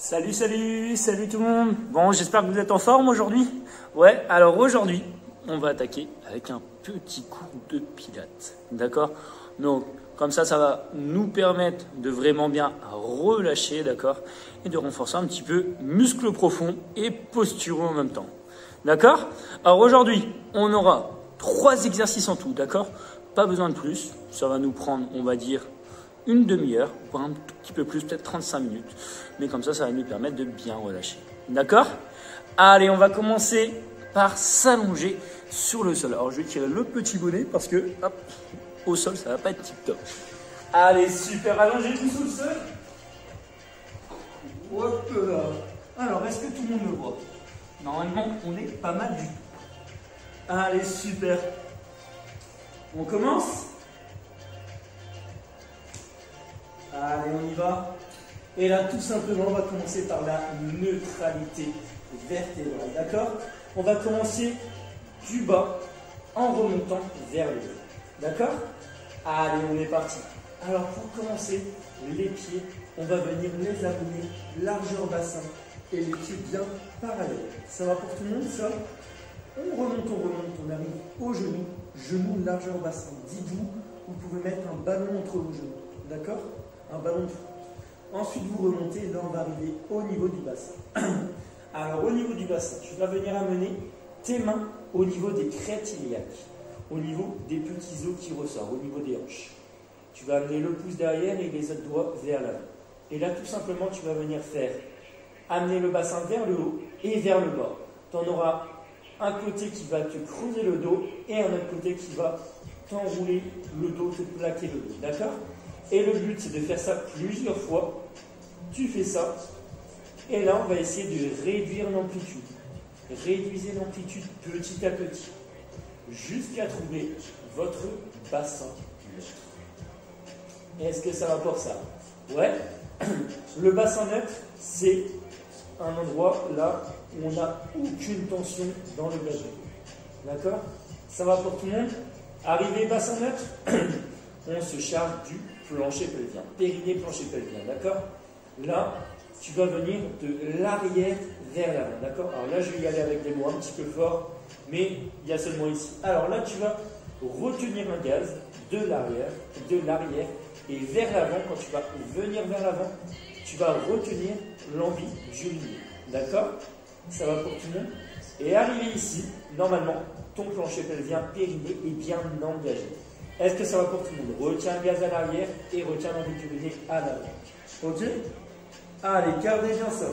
Salut, salut, salut tout le monde. Bon, j'espère que vous êtes en forme aujourd'hui. Ouais, alors aujourd'hui, on va attaquer avec un petit cours de pilates. D'accord? Donc, comme ça va nous permettre de vraiment bien relâcher, d'accord? Et de renforcer un petit peu muscles profonds et posturaux en même temps. D'accord? Alors aujourd'hui, on aura 3 exercices en tout, d'accord? Pas besoin de plus. Ça va nous prendre, on va dire, une demi-heure, voire un tout petit peu plus, peut-être 35 minutes. Mais comme ça va nous permettre de bien relâcher. D'accord? Allez, on va commencer par s'allonger sur le sol. Alors, je vais tirer le petit bonnet parce que, hop, au sol, ça va pas être tip-top. Allez, super, allongez-vous sur le sol. Hop là. Alors, est-ce que tout le monde me voit? Normalement, on est pas mal du tout. Allez, super. On commence? Allez, on y va. Et là, tout simplement, on va commencer par la neutralité vertébrale. D'accord? On va commencer du bas en remontant vers le haut. D'accord? Allez, on est parti. Alors, pour commencer, les pieds, on va venir les amener largeur bassin et les pieds bien parallèles. Ça va pour tout le monde, ça? On remonte, on arrive au genou. Genou, largeur bassin. Dites-vous, vous pouvez mettre un ballon entre vos genoux. D'accord? Un ballon de foot. Ensuite, vous remontez, là, on va arriver au niveau du bassin. Alors, au niveau du bassin, tu vas venir amener tes mains au niveau des crêtes iliaques, au niveau des petits os qui ressortent, au niveau des hanches. Tu vas amener le pouce derrière et les autres doigts vers l'avant. Et là, tout simplement, tu vas venir faire amener le bassin vers le haut et vers le bas. Tu en auras un côté qui va te creuser le dos et un autre côté qui va t'enrouler le dos, te plaquer le dos. D'accord? Et le but, c'est de faire ça plusieurs fois. Tu fais ça. Et là, on va essayer de réduire l'amplitude. Réduisez l'amplitude petit à petit. Jusqu'à trouver votre bassin neutre. Est-ce que ça va pour ça? Ouais. Le bassin neutre, c'est un endroit là où on n'a aucune tension dans le bas du dos. D'accord? Ça va pour tout le monde? Arrivé bassin neutre, on se charge du plancher pelvien, périnée, plancher pelvien, d'accord? Là, tu vas venir de l'arrière vers l'avant, d'accord? Alors là, je vais y aller avec des mots un petit peu forts, mais il y a seulement ici. Alors là, tu vas retenir un gaz de l'arrière et vers l'avant. Quand tu vas venir vers l'avant, tu vas retenir l'envie du milieu, d'accord? Ça va pour tout le monde? Et arrivé ici, normalement, ton plancher pelvien périnée est bien engagé. Est-ce que ça va pour tout le monde? Retiens le gaz à l'arrière et retiens l'envie du milieu à l'avant. Ok? Allez, gardez bien ça.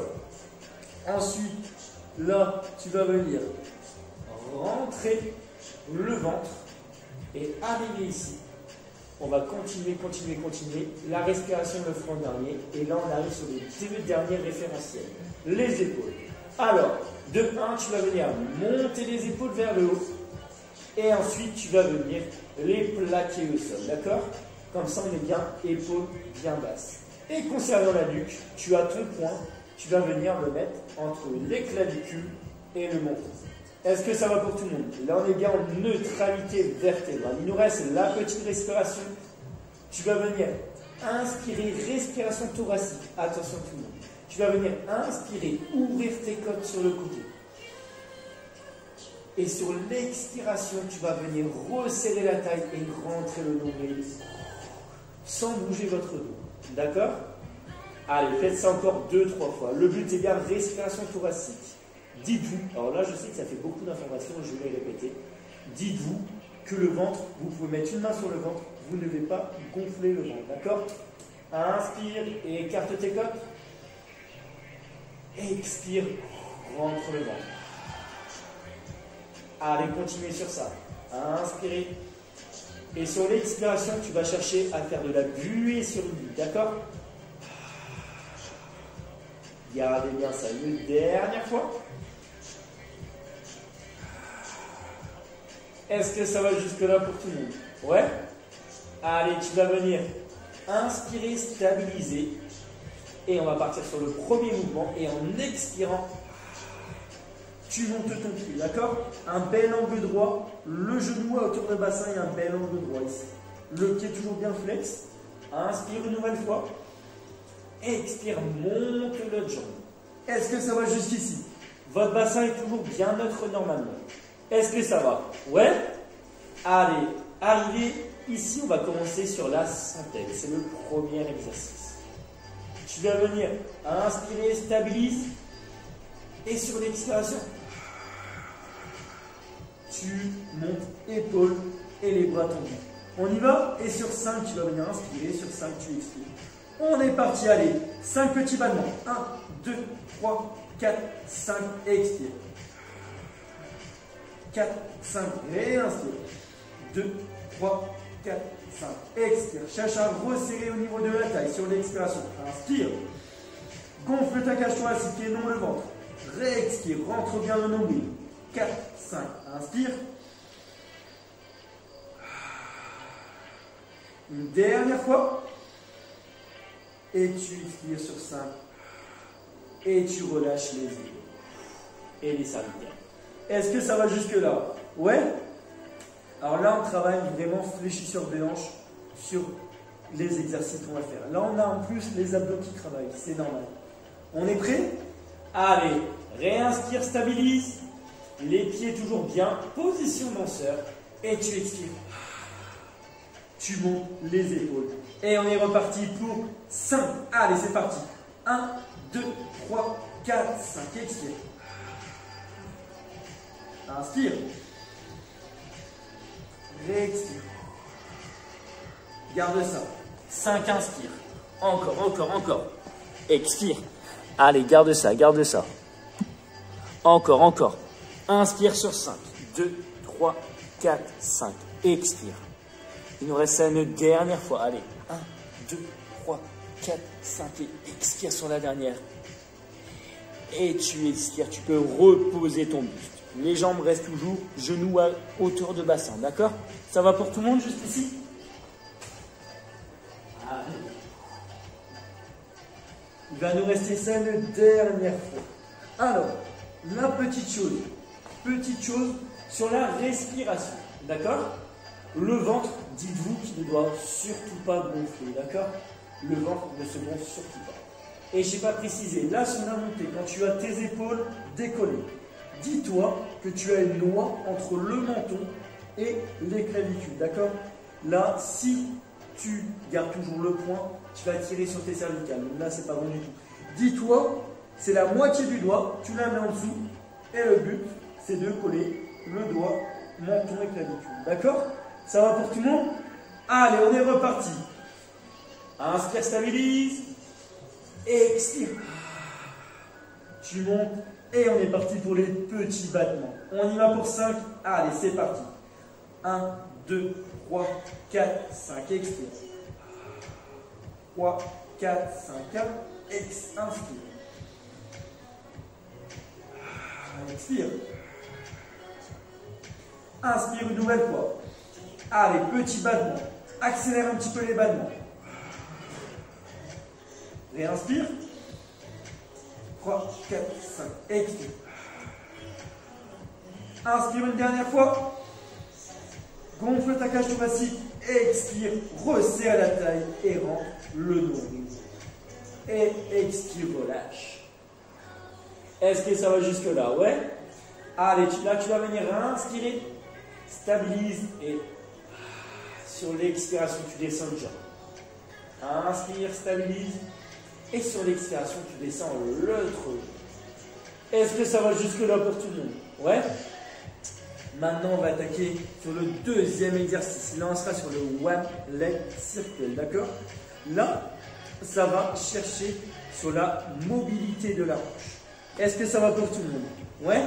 Ensuite, là, tu vas venir rentrer le ventre et arriver ici. On va continuer. La respiration le fera en dernier. Et là, on arrive sur les 2 derniers référentiels. Les épaules. Alors, de 1, tu vas venir monter les épaules vers le haut. Et ensuite, tu vas venir les plaquer au sol. D'accord? Comme ça, on est bien épaules bien basses. Et concernant la nuque, tu as ton poing. Tu vas venir le mettre entre les clavicules et le menton. Est-ce que ça va pour tout le monde? Là, on est bien en neutralité vertébrale. Il nous reste la petite respiration. Tu vas venir inspirer, respiration thoracique. Attention tout le monde. Tu vas venir inspirer, ouvrir tes côtes sur le côté. Et sur l'expiration, tu vas venir resserrer la taille et rentrer le nombril sans bouger votre dos. D'accord? Allez, faites ça encore 2-3 fois. Le but est bien respiration thoracique. Dites-vous, alors là je sais que ça fait beaucoup d'informations, je vais les répéter. Dites-vous que le ventre, vous pouvez mettre une main sur le ventre, vous ne devez pas gonfler le ventre, d'accord? Inspire et écarte tes côtes. Expire, rentre le ventre. Allez, continuez sur ça. Inspirez. Et sur l'expiration, tu vas chercher à faire de la buée sur une bulle, d'accord? Gardez bien ça une dernière fois. Est-ce que ça va jusque-là pour tout le monde? Ouais? Allez, tu vas venir inspirer, stabiliser. Et on va partir sur le premier mouvement. Et en expirant, tu montes ton pied, d'accord? Un bel angle droit, le genou à hauteur de bassin et un bel angle droit ici. Le pied toujours bien flex. Inspire une nouvelle fois. Expire, monte l'autre jambe. Est-ce que ça va jusqu'ici? Votre bassin est toujours bien neutre normalement. Est-ce que ça va? Ouais? Allez, arrivé ici, on va commencer sur la synthèse. C'est le premier exercice. Tu vas venir inspirer, stabilise. Et sur l'expiration, tu montes épaules et les bras tendus. On y va? Et sur 5, tu vas venir inspirer. Sur 5, tu expires. On est parti, allez. 5 petits battements. 1, 2, 3, 4, 5, expire. 4, 5, réinspire. 2, 3, 4, 5, expire. Cherche à resserrer au niveau de la taille sur l'expiration. Inspire. Gonfle ta cage thoracique et non le ventre. Réexpire, rentre bien le nombril. 4, 5, inspire. Une dernière fois. Et tu expires sur 5. Et tu relâches les épaules. Et les cervicales. Est-ce que ça va jusque là? Ouais? Alors là, on travaille vraiment fléchisseur de hanche sur les exercices qu'on va faire. Là, on a en plus les abdos qui travaillent. C'est normal. On est prêt? Allez, réinspire, stabilise. Les pieds toujours bien. Position danseur. Et tu expires. Tu montes les épaules. Et on est reparti pour 5. Allez, c'est parti. 1, 2, 3, 4, 5. Expire. Inspire. Réexpire. Garde ça. 5, inspire. Encore, encore, encore. Expire. Allez, garde ça, garde ça. Encore, encore. Inspire sur 5. 2, 3, 4, 5. Expire. Il nous reste ça une dernière fois. Allez, 1, 2, 3, 4, 5 et expire sur la dernière. Et tu expires, tu peux reposer ton buste. Les jambes restent toujours genoux à hauteur de bassin, d'accord? Ça va pour tout le monde juste ici? Allez. Il va nous rester ça une dernière fois. Alors, la petite chose sur la respiration, d'accord? Le ventre, dites-vous qu'il ne doit surtout pas gonfler, d'accord? Le ventre ne se gonfle surtout pas. Et je n'ai pas précisé, là sur la montée, quand tu as tes épaules décollées, dis-toi que tu as une noix entre le menton et les clavicules, d'accord? Là, si tu gardes toujours le poing, tu vas tirer sur tes cervicales. Là, c'est pas bon du tout. Dis-toi, c'est la moitié du doigt, tu la mets en dessous, et le but, c'est de coller le doigt, menton et clavicule, d'accord? Ça va pour tout le monde? Allez, on est reparti. Inspire, stabilise. Expire. Tu montes et on est parti pour les petits battements. On y va pour 5. Allez, c'est parti. 1, 2, 3, 4, 5. Expire. 3, 4, 5. Inspire. Expire. Inspire une nouvelle fois. Allez, petit battement. Accélère un petit peu les battements. Réinspire. 3, 4, 5. Expire. Inspire une dernière fois. Gonfle ta cage thoracique. Expire. Resserre la taille et rentre le nombril. Et expire, relâche. Est-ce que ça va jusque là? Ouais. Allez, là tu vas venir inspirer. Stabilise et sur l'expiration, tu descends le jambe. Inspire, stabilise. Et sur l'expiration, tu descends l'autre jambe. Est-ce que ça va jusque-là pour tout le monde? Ouais. Maintenant, on va attaquer sur le deuxième exercice. Là, on sera sur le One Leg Circle, d'accord? Là, ça va chercher sur la mobilité de la hanche. Est-ce que ça va pour tout le monde? Ouais.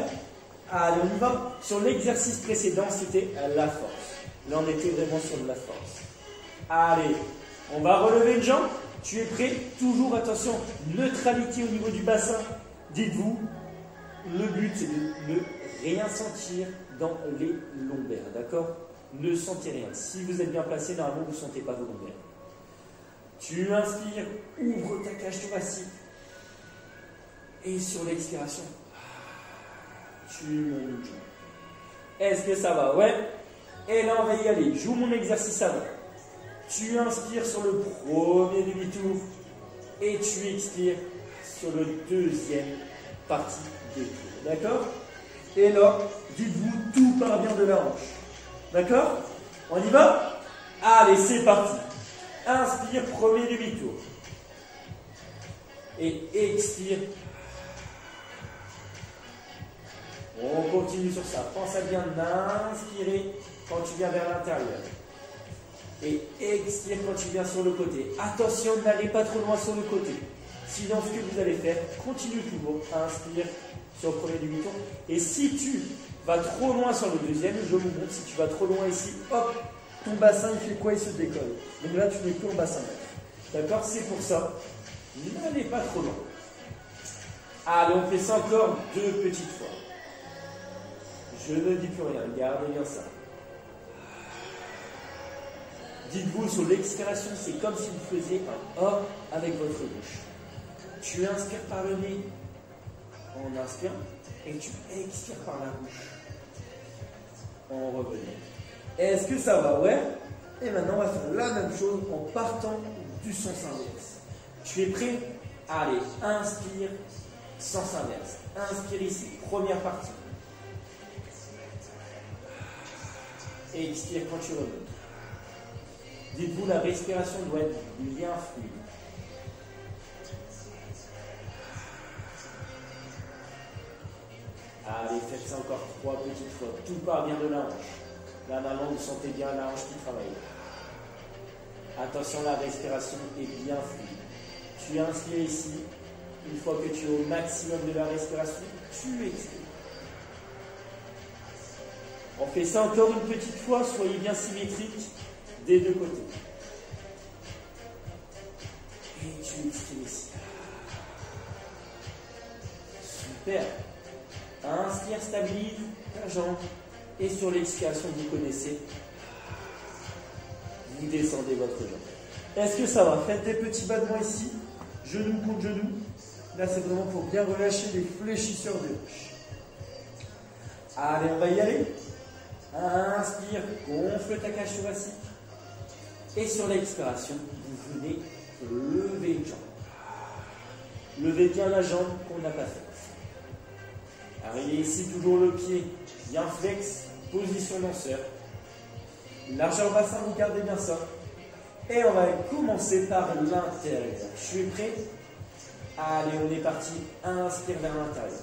Allez, on y va. Sur l'exercice précédent, c'était la force. Là, on était vraiment sur de la force. Allez, on va relever une jambe. Tu es prêt? Toujours, attention, neutralité au niveau du bassin. Dites-vous, le but, c'est de ne rien sentir dans les lombaires, d'accord? Ne sentez rien. Si vous êtes bien placé, normalement, vous ne sentez pas vos lombaires. Tu inspires, ouvre ta cage thoracique. Et sur l'expiration, tu montes une jambe. Est-ce que ça va? Ouais. Et là, on va y aller. Joue mon exercice avant. Tu inspires sur le premier demi-tour. Et tu expires sur le deuxième partie des tours. D'accord? Et là, dites-vous, tout part bien de la hanche. D'accord? On y va? Allez, c'est parti. Inspire, premier demi-tour. Et expire. On continue sur ça. Pense à bien inspirer quand tu viens vers l'intérieur. Et expire quand tu viens sur le côté. Attention, n'allez pas trop loin sur le côté. Sinon, ce que vous allez faire, continue toujours. Inspire sur le premier demi-tour. Et si tu vas trop loin sur le deuxième, je vous montre, si tu vas trop loin ici, hop, ton bassin, il fait quoi? Il se décolle. Donc là, tu n'es plus en bassin neuf. D'accord? C'est pour ça. N'allez pas trop loin. Allez, on fait ça encore 2 petites fois. Je ne dis plus rien. Gardez bien ça. Dites-vous, sur l'expiration, c'est comme si vous faisiez un A avec votre bouche. Tu inspires par le nez en inspirant et tu expires par la bouche en revenant. Est-ce que ça va? Ouais. Et maintenant, on va faire la même chose en partant du sens inverse. Tu es prêt? Allez, inspire, sens inverse. Inspire ici, première partie. Et expire quand tu remontes. Dites-vous, la respiration doit être bien fluide. Allez, faites ça encore 3 petites fois. Tout part bien de la hanche. Là, maintenant, vous sentez bien la hanche qui travaille. Attention, la respiration est bien fluide. Tu inspires ici. Une fois que tu es au maximum de la respiration, tu expires. On fait ça encore une petite fois. Soyez bien symétriques des deux côtés. Et tu expires ici. Super. Inspire, stabilise ta jambe. Et sur l'expiration, vous connaissez. Vous descendez votre jambe. Est-ce que ça va? Faites des petits battements ici. Genou contre genou. Là, c'est vraiment pour bien relâcher les fléchisseurs de hanche. Allez, on va y aller. Inspire, gonfle ta cage thoracique. Et sur l'expiration, vous venez lever une jambe. Levez bien la jambe qu'on n'a pas faite. Arrivez ici, toujours le pied bien flex, position lanceur. Largeur bassin, vous gardez bien ça. Et on va commencer par l'intérieur. Je suis prêt? Allez, on est parti. Inspire vers l'intérieur.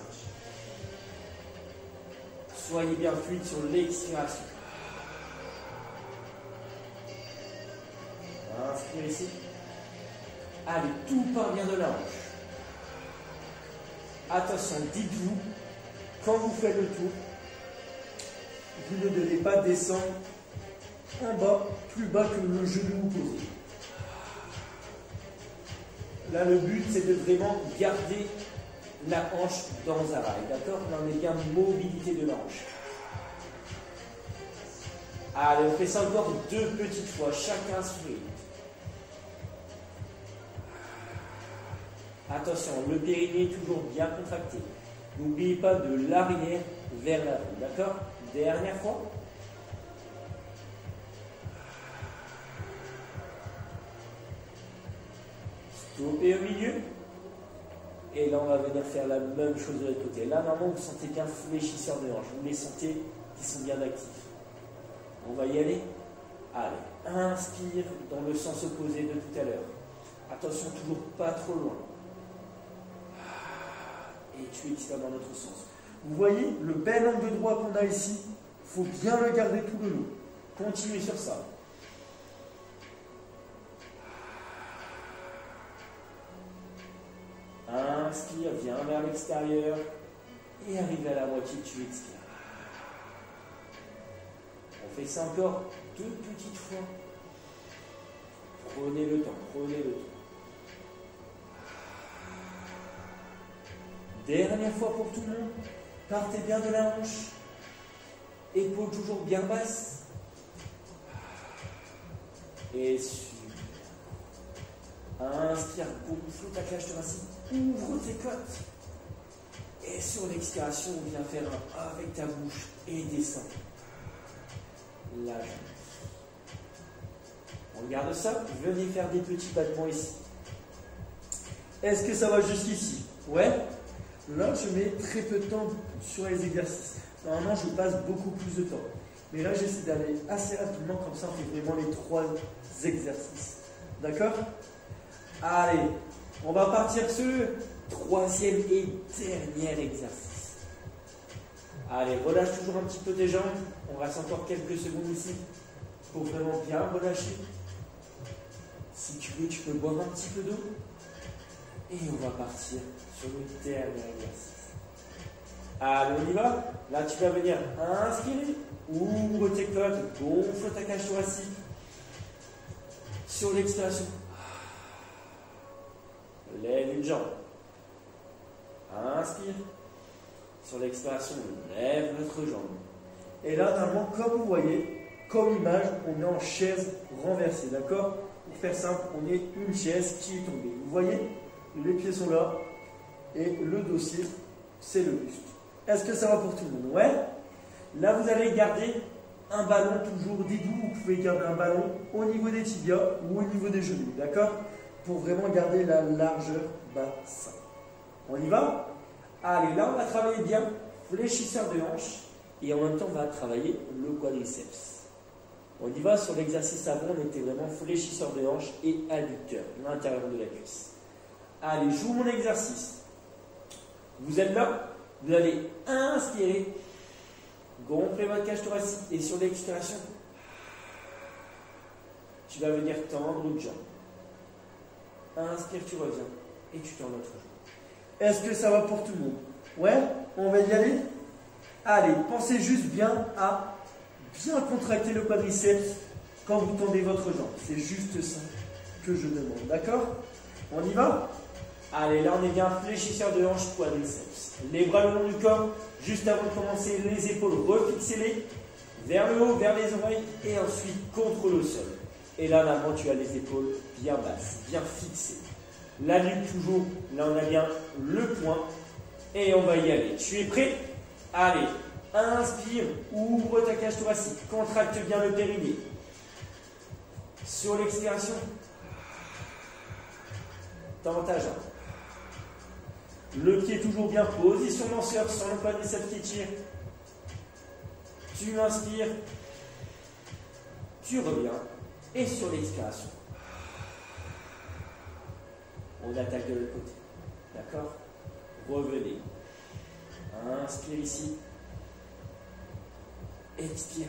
Soyez bien fluide sur l'expiration. Inspire ici. Allez, tout part bien de la hanche. Attention, dites-vous, quand vous faites le tour, vous ne devez pas descendre en bas, plus bas que le genou opposé. Là, le but, c'est de vraiment garder la hanche dans un rail. D'accord? Là, on est bien mobilité de la hanche. Allez, on fait ça encore 2 petites fois. Chacun sourit. Attention, le périnée toujours bien contracté. N'oubliez pas de l'arrière vers l'avant. D'accord? Dernière fois. Stoppez au milieu. Et là, on va venir faire la même chose de l'autre côté. Là, normalement, vous sentez bien fléchisseur de hanche. Vous les sentez qui sont bien actifs. On va y aller. Allez, inspire dans le sens opposé de tout à l'heure. Attention, toujours pas trop loin. Et tu expires dans l'autre sens. Vous voyez le bel angle droit qu'on a ici? Il faut bien le garder tout le long. Continuez sur ça. Inspire, viens vers l'extérieur. Et arrive à la moitié, tu expires. On fait ça encore 2 petites fois. Prenez le temps, prenez le temps. Dernière fois pour tout le monde. Partez bien de la hanche. Épaules toujours bien basses. Et super. Inspire, gonfle ta cage thoracique. Ouvre tes côtes. Et sur l'expiration, on vient faire un A avec ta bouche et descend. La jambe. On regarde ça. Venez faire des petits battements ici. Est-ce que ça va jusqu'ici? Ouais. Là, je mets très peu de temps sur les exercices. Normalement, je passe beaucoup plus de temps. Mais là, j'essaie d'aller assez rapidement, comme ça, on fait vraiment les 3 exercices. D'accord? Allez, on va partir sur le 3e et dernier exercice. Allez, relâche toujours un petit peu tes jambes. On reste encore quelques secondes ici pour vraiment bien relâcher. Si tu veux, tu peux boire un petit peu d'eau. Et on va partir sur le dernier exercice. Allez, on y va. Là, tu vas venir inspirer. Ouvre tes côtes, gonfle ta cage thoracique. Sur l'expiration, lève une jambe. Inspire. Sur l'expiration, lève l'autre jambe. Et là, normalement, comme vous voyez, comme image, on est en chaise renversée, d'accord? Pour faire simple, on est une chaise qui est tombée. Vous voyez, les pieds sont là et le dossier, c'est le buste. Est-ce que ça va pour tout le monde? Ouais. Là, vous allez garder un ballon toujours. Dites-vous, vous pouvez garder un ballon au niveau des tibias ou au niveau des genoux, d'accord? Pour vraiment garder la largeur bassin. On y va? Allez, là, on va travailler bien fléchisseur de hanche et en même temps, on va travailler le quadriceps. On y va. Sur l'exercice avant, on était vraiment fléchisseur de hanche et adducteur, l'intérieur de la cuisse. Allez, joue mon exercice. Vous êtes là, vous allez inspirer. Gonflez votre cage thoracique et sur l'expiration, tu vas venir tendre l'autre jambe. Inspire, tu reviens et tu tends l'autre jambe. Est-ce que ça va pour tout le monde? Ouais, on va y aller. Allez, pensez juste bien à bien contracter le quadriceps quand vous tendez votre jambe. C'est juste ça que je demande, d'accord? On y va? Allez, là on est bien fléchisseur de hanche, quadriceps. Les bras le long du corps. Juste avant de commencer, les épaules, refixez-les vers le haut, vers les oreilles et ensuite contre le sol. Et là, normalement, tu as les épaules bien basses, bien fixées. La nuque toujours, là on a bien le point et on va y aller. Tu es prêt? Allez, inspire, ouvre ta cage thoracique, contracte bien le périnée. Sur l'expiration, tends ta jambe. Le pied toujours bien, position lanceur sur le quadriceps qui tire. Tu inspires, tu reviens et sur l'expiration, on attaque de l'autre côté. D'accord? Revenez. Inspire ici. Expire.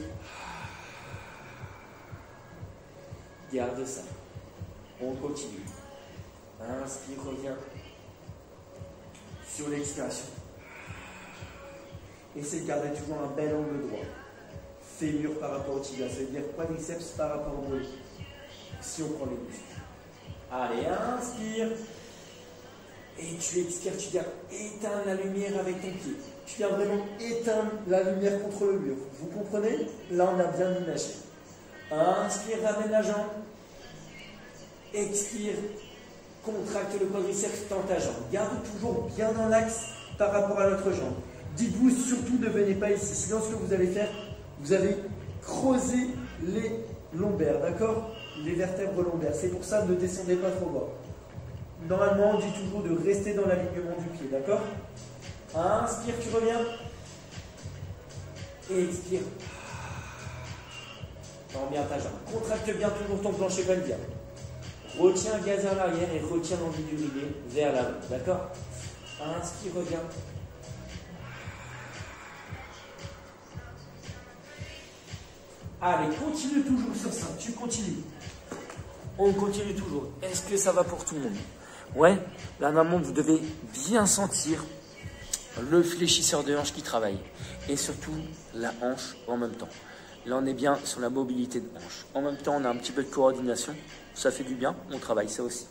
Garde ça. On continue. Inspire, reviens. Sur l'expiration. Essayez de garder toujours un bel angle droit. Fémur par rapport au tibia, ça veut dire quadriceps par rapport au mollet. Si on prend les muscles. Allez, inspire. Et tu expires, tu viens éteindre la lumière avec ton pied. Tu viens vraiment éteindre la lumière contre le mur. Vous comprenez? Là, on a bien imagé. Inspire, ramène la jambe. Expire. Contracte le quadriceps, tends ta jambe. Garde toujours bien dans l'axe par rapport à l'autre jambe. Dites-vous surtout ne venez pas ici. Sinon, ce que vous allez faire, vous allez creuser les lombaires, d'accord? Les vertèbres lombaires. C'est pour ça, ne descendez pas trop bas. Normalement, on dit toujours de rester dans l'alignement du pied, d'accord? Inspire, tu reviens. Et expire. Tends bien ta jambe. Contracte bien toujours ton plancher pelvien. Retiens le gaz à l'arrière et retiens l'envie d'uriner vers l'avant. D'accord? Inspire, reviens. Allez, continue toujours sur ça. Tu continues. On continue toujours. Est-ce que ça va pour tout le monde? Ouais. Là, maman, vous devez bien sentir le fléchisseur de hanche qui travaille. Et surtout, la hanche en même temps. Là, on est bien sur la mobilité de hanche. En même temps, on a un petit peu de coordination. Ça fait du bien. On travaille ça aussi.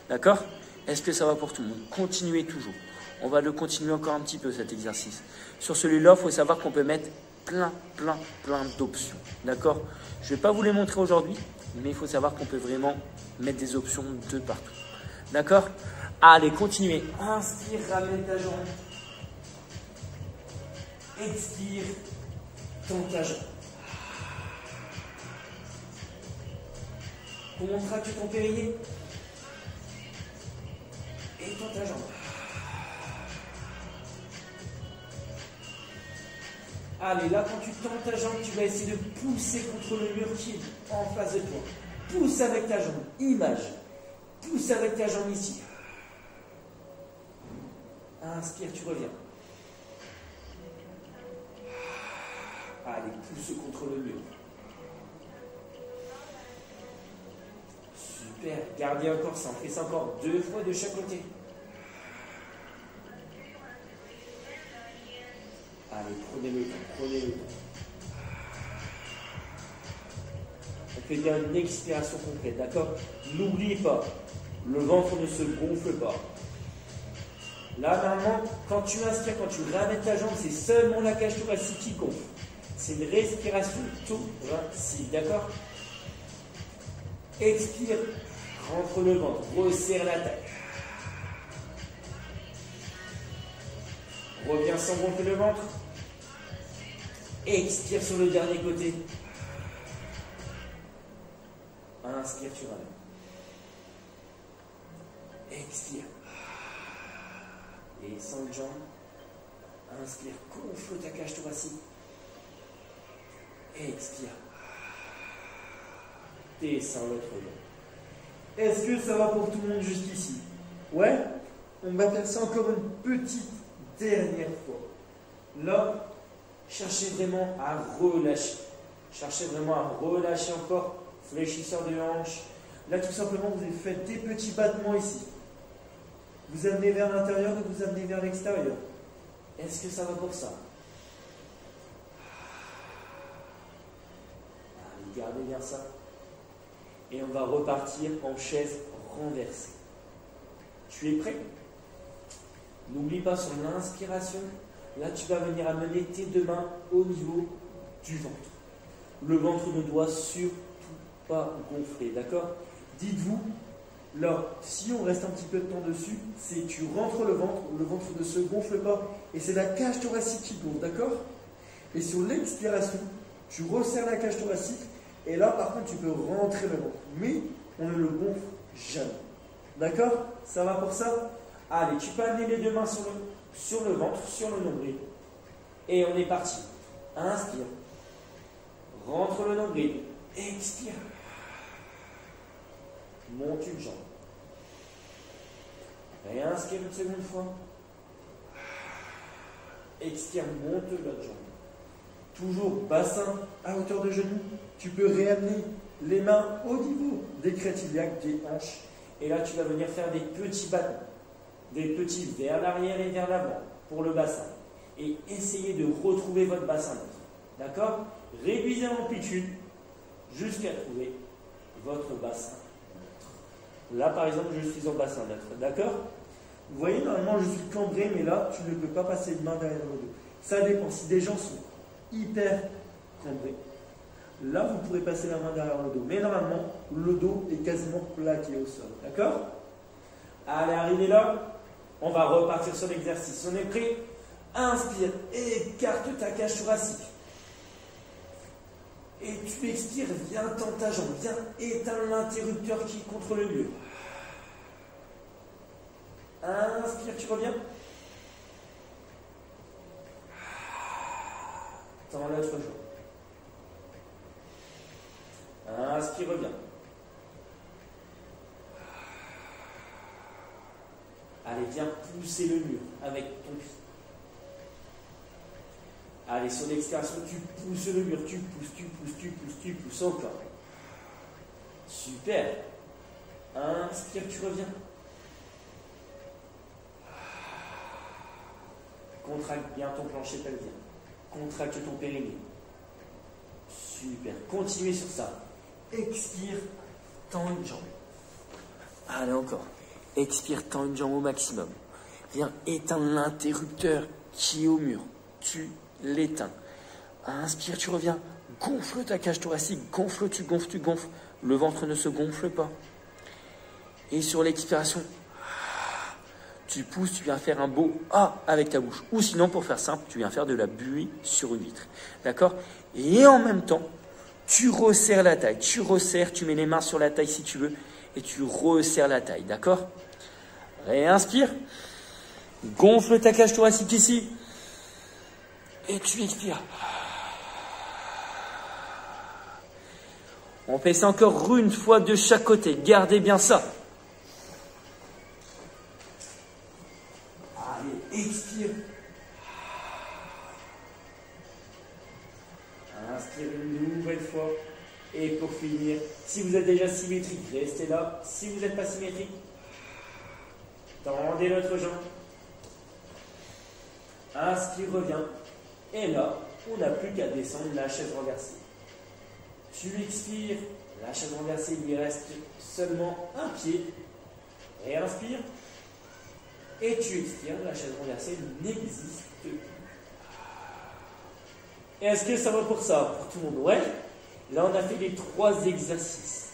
D'accord? Est-ce que ça va pour tout le monde? Continuez toujours. On va le continuer encore un petit peu, cet exercice. Sur celui-là, il faut savoir qu'on peut mettre plein d'options. D'accord? Je ne vais pas vous les montrer aujourd'hui, mais il faut savoir qu'on peut vraiment mettre des options de partout. D'accord? Allez, continuez. Inspire, ramène ta jambe. Expire, tends ta jambe. Contracte ton périnée. Détends ta jambe. Allez, là, quand tu tends ta jambe, tu vas essayer de pousser contre le mur qui est en face de toi. Pousse avec ta jambe. Image. Pousse avec ta jambe ici. Inspire, tu reviens. Allez, pousse contre le mur. Super. Gardez encore ça. On fait ça encore 2 fois de chaque côté. Allez, prenez le temps, prenez le temps. On fait bien une expiration complète, d'accord? N'oublie pas, le ventre ne se gonfle pas. Là, normalement, quand tu inspires, quand tu ramènes ta jambe, c'est seulement la cage thoracique qui gonfle. C'est une respiration thoracique, d'accord? Expire, rentre le ventre, resserre la taille. Reviens sans gonfler le ventre. Expire sur le dernier côté. Inspire, tu ramènes. Expire. Et sans le jambe. Inspire, gonfle ta cage thoracique. Expire. Descends l'autre jambe. Est-ce que ça va pour tout le monde jusqu'ici? Ouais? On va faire ça encore une petite dernière fois. Là, cherchez vraiment à relâcher. Cherchez vraiment à relâcher encore. Fléchisseur de hanche. Là, tout simplement, vous faites des petits battements ici. Vous amenez vers l'intérieur et vous amenez vers l'extérieur. Est-ce que ça va pour ça? Allez, gardez bien ça. Et on va repartir en chaise renversée. Tu es prêt? N'oublie pas sur l'inspiration, là tu vas venir amener tes 2 mains au niveau du ventre. Le ventre ne doit surtout pas gonfler, d'accord? Dites-vous, là, si on reste un petit peu de temps dessus, c'est tu rentres le ventre ne se gonfle pas, et c'est la cage thoracique qui gonfle, d'accord? Et sur l'expiration, tu resserres la cage thoracique, et là par contre tu peux rentrer le ventre, mais on ne le gonfle jamais. D'accord? Ça va pour ça? Allez, tu peux amener les 2 mains sur le ventre, sur le nombril. Et on est parti. Inspire. Rentre le nombril. Expire. Monte une jambe. Et inspire une seconde fois. Expire, monte l'autre jambe. Toujours bassin à hauteur de genou. Tu peux réamener les mains au niveau des crêtes iliaques, des hanches. Et là, tu vas venir faire des petits battements. Des petits vers l'arrière et vers l'avant pour le bassin. Et essayez de retrouver votre bassin neutre. D'accord? Réduisez l'amplitude jusqu'à trouver votre bassin neutre. Là, par exemple, je suis en bassin neutre. D'accord? Vous voyez, normalement, je suis cambré, mais là, tu ne peux pas passer une main derrière le dos. Ça dépend. Si des gens sont hyper cambrés, là, vous pourrez passer la main derrière le dos. Mais normalement, le dos est quasiment plaqué au sol. D'accord? Allez, arrivez là. On va repartir sur l'exercice. On est prêt? Inspire, écarte ta cage thoracique. Et tu expires, viens tendre ta jambe, viens éteindre l'interrupteur qui est contre le mur. Inspire, tu reviens. Tends l'autre jambe. Inspire, reviens. Allez, viens pousser le mur avec ton pied. Allez, sur l'expiration, tu pousses le mur, tu pousses encore. Super. Inspire, tu reviens. Contracte bien ton plancher pelvien. Contracte ton périnée. Super. Continuez sur ça. Expire, tends une jambe. Allez, encore. Expire, tends une jambe au maximum. Viens éteindre l'interrupteur qui est au mur. Tu l'éteins. Inspire, tu reviens. Gonfle ta cage thoracique. Gonfle, tu gonfles. Le ventre ne se gonfle pas. Et sur l'expiration, tu pousses, tu viens faire un beau A avec ta bouche. Ou sinon, pour faire simple, tu viens faire de la buée sur une vitre. D'accord? Et en même temps, tu resserres la taille. Tu resserres, tu mets les mains sur la taille si tu veux. Et tu resserres la taille. D'accord? Réinspire. Gonfle ta cage thoracique ici. Et tu expires. On fait ça encore une fois de chaque côté. Gardez bien ça. Allez, expire. Inspire une nouvelle fois. Et pour finir, si vous êtes déjà symétrique, restez là. Si vous n'êtes pas symétrique, tendez l'autre jambe. Inspire, reviens. Et là, on n'a plus qu'à descendre la chaise renversée. Tu expires, la chaise renversée, il lui reste seulement un pied. Réinspire. Et tu expires, la chaise renversée n'existe plus. Est-ce que ça va pour ça? Pour tout le monde? Ouais. Là, on a fait les 3 exercices.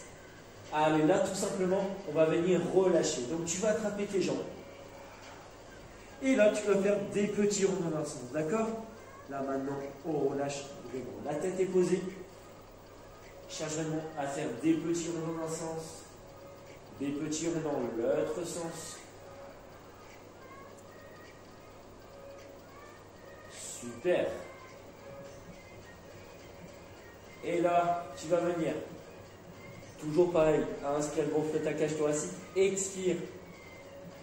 Allez, là, tout simplement, on va venir relâcher. Donc, tu vas attraper tes jambes. Et là, tu vas faire des petits ronds dans un sens. D'accord? Là, maintenant, on relâche vraiment. La tête est posée. Cherche vraiment à faire des petits ronds dans un sens. Des petits ronds dans l'autre sens. Super. Et là, tu vas venir. Toujours pareil. Inspire, gonfle ta cage thoracique. Expire.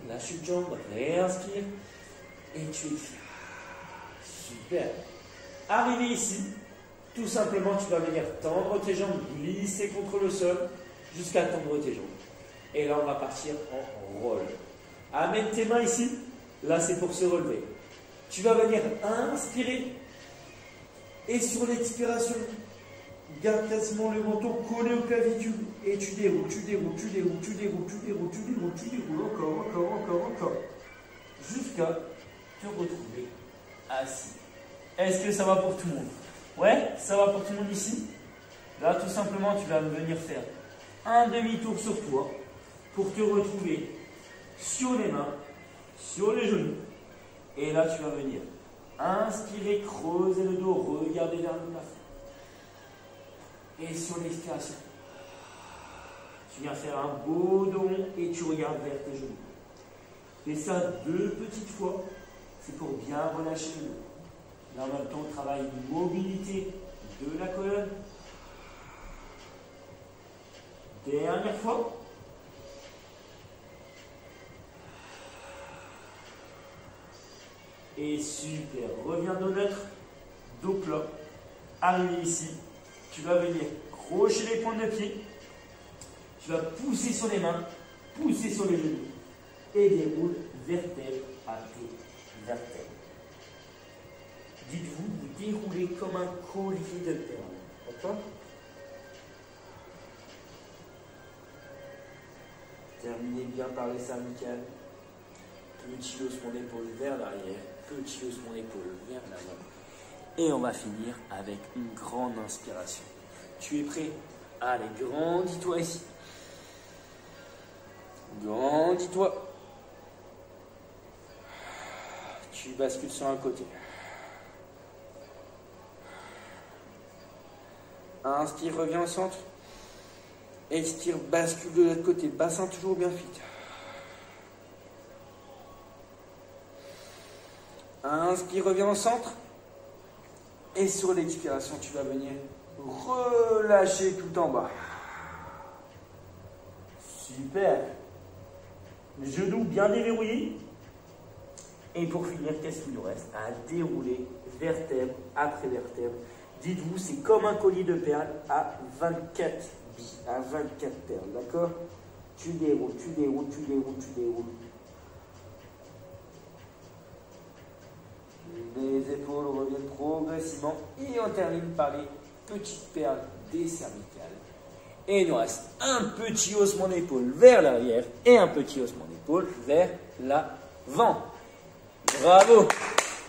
Lâche une jambe. Réinspire. Et tu expires. Super. Arrivé ici, tout simplement, tu vas venir tendre tes jambes, glisser contre le sol, jusqu'à tendre tes jambes. Et là, on va partir en roll. Amène tes mains ici. Là, c'est pour se relever. Tu vas venir inspirer. Et sur l'expiration, garde quasiment le menton collé au clavicule. Et tu déroules, tu déroules, tu déroules, tu déroules, tu déroules, tu déroules, tu déroules. Encore. Jusqu'à te retrouver assis. Est-ce que ça va pour tout le monde? Ouais, ça va pour tout le monde ici? Là, tout simplement, tu vas venir faire un demi-tour sur toi pour te retrouver sur les mains, sur les genoux. Et là, tu vas venir inspirer, creuser le dos, regarder vers le plafond. Et sur l'expiration, tu viens faire un beau dos et tu regardes vers tes genoux. Fais ça 2 petites fois, c'est pour bien relâcher le dos. Là, en même temps, on travaille une mobilité de la colonne. Dernière fois. Et super. Reviens dans notre dos plat. Arrivé ici. Tu vas venir crocher les pointes de pied. Tu vas pousser sur les mains, pousser sur les genoux. Et déroule vertèbre après vertèbre. Dites-vous, vous déroulez comme un collier de perles. D'accord? Terminez bien par les cervicales. Petit haussement d'épaule vers l'arrière. Petit haussement d'épaule vers l'avant. Et on va finir avec une grande inspiration. Tu es prêt? Allez, grandis-toi ici. Grandis-toi. Tu bascules sur un côté. Inspire, reviens au centre. Expire, bascule de l'autre côté. Bassin toujours bien fit. Inspire, reviens au centre. Et sur l'expiration, tu vas venir relâcher tout en bas. Super. Genoux bien déverrouillés. Et pour finir, qu'est-ce qu'il nous reste? À dérouler vertèbre après vertèbre. Dites-vous, c'est comme un collier de perles à 24 billes, à 24 perles, d'accord? Tu déroules, tu déroules, tu déroules, tu déroules. Les épaules reviennent progressivement et on termine par les petites perles des cervicales. Et il nous reste un petit haussement d'épaule vers l'arrière et un petit haussement d'épaule vers l'avant. Bravo!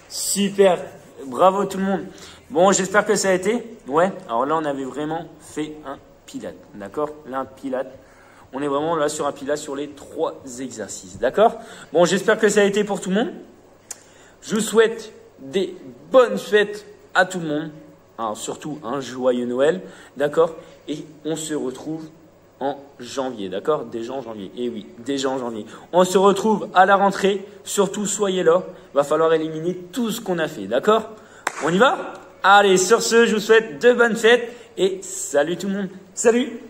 Super! Bravo tout le monde! Bon, j'espère que ça a été. Ouais, alors là, on avait vraiment fait un pilate. D'accord? Là, un pilate. On est vraiment là sur un pilate sur les 3 exercices. D'accord? Bon, j'espère que ça a été pour tout le monde. Je vous souhaite des bonnes fêtes à tout le monde. Alors, surtout un joyeux Noël. D'accord? Et on se retrouve en janvier, d'accord? Déjà en janvier. Et oui, déjà en janvier. On se retrouve à la rentrée. Surtout, soyez là. Va falloir éliminer tout ce qu'on a fait, d'accord? On y va? Allez, sur ce, je vous souhaite de bonnes fêtes et salut tout le monde. Salut!